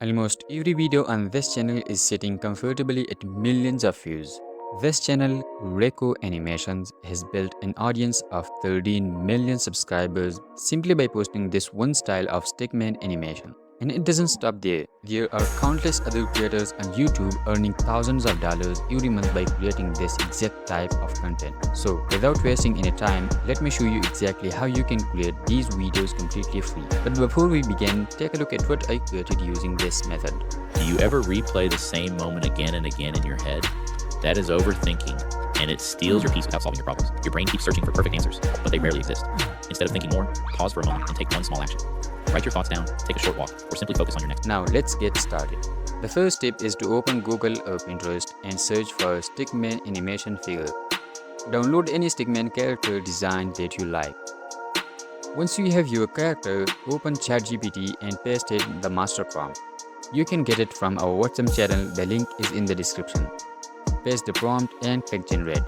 Almost every video on this channel is sitting comfortably at millions of views. This channel, Reco Animations, has built an audience of 13 million subscribers simply by posting this one style of stickman animation. And it doesn't stop there. There are countless other creators on YouTube earning thousands of dollars every month by creating this exact type of content. So, without wasting any time, let me show you exactly how you can create these videos completely free. But before we begin, take a look at what I created using this method. Do you ever replay the same moment again and again in your head? That is overthinking, and it steals your peace without solving your problems. Your brain keeps searching for perfect answers, but they rarely exist. Instead of thinking more, pause for a moment and take one small action. Write your thoughts down, take a short walk, or simply focus on your next. Now let's get started. The first step is to open Google or Pinterest and search for stickman animation figure. Download any stickman character design that you like. Once you have your character, open ChatGPT and paste it the master prompt. You can get it from our WhatsApp channel, the link is in the description. Paste the prompt and click generate.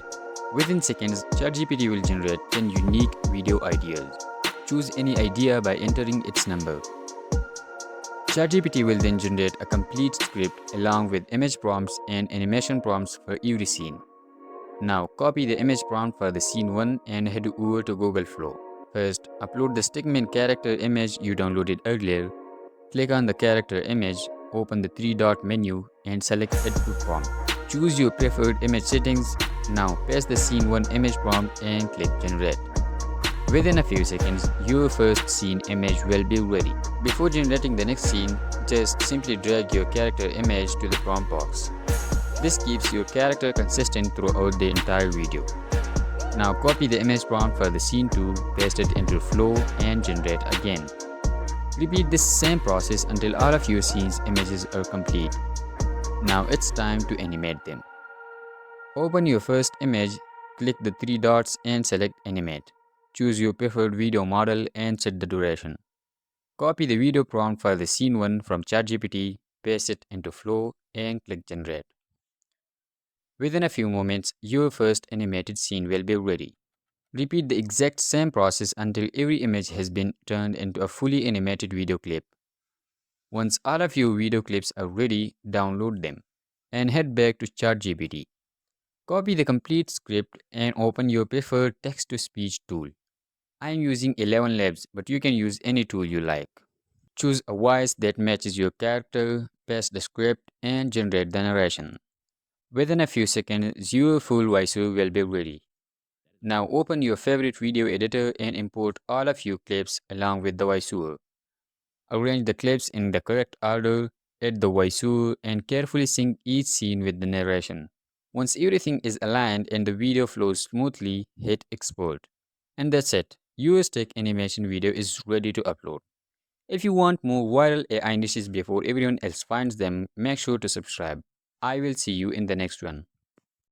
Within seconds, ChatGPT will generate 10 unique video ideas. Choose any idea by entering its number. ChatGPT will then generate a complete script along with image prompts and animation prompts for every scene. Now copy the image prompt for the scene 1 and head over to Google Flow. First, upload the stickman character image you downloaded earlier. Click on the character image, open the three-dot menu and select Add to Prompt. Choose your preferred image settings. Now paste the scene 1 image prompt and click generate. Within a few seconds, your first scene image will be ready. Before generating the next scene, just simply drag your character image to the prompt box. This keeps your character consistent throughout the entire video. Now copy the image prompt for the scene 2, paste it into Flow and generate again. Repeat this same process until all of your scene's images are complete. Now it's time to animate them. Open your first image, click the three dots and select Animate. Choose your preferred video model and set the duration. Copy the video prompt for the scene 1 from ChatGPT, paste it into Flow and click Generate. Within a few moments, your first animated scene will be ready. Repeat the exact same process until every image has been turned into a fully animated video clip. Once all of your video clips are ready, download them and head back to ChatGPT. Copy the complete script and open your preferred text-to-speech tool. I am using 11 Labs, but you can use any tool you like. Choose a voice that matches your character, paste the script, and generate the narration. Within a few seconds, your full voiceover will be ready. Now open your favorite video editor and import all of your clips along with the voiceover. Arrange the clips in the correct order, add the voiceover, and carefully sync each scene with the narration. Once everything is aligned and the video flows smoothly, hit export. And that's it. Your stick animation video is ready to upload. If you want more viral AI niches before everyone else finds them, make sure to subscribe. I will see you in the next one.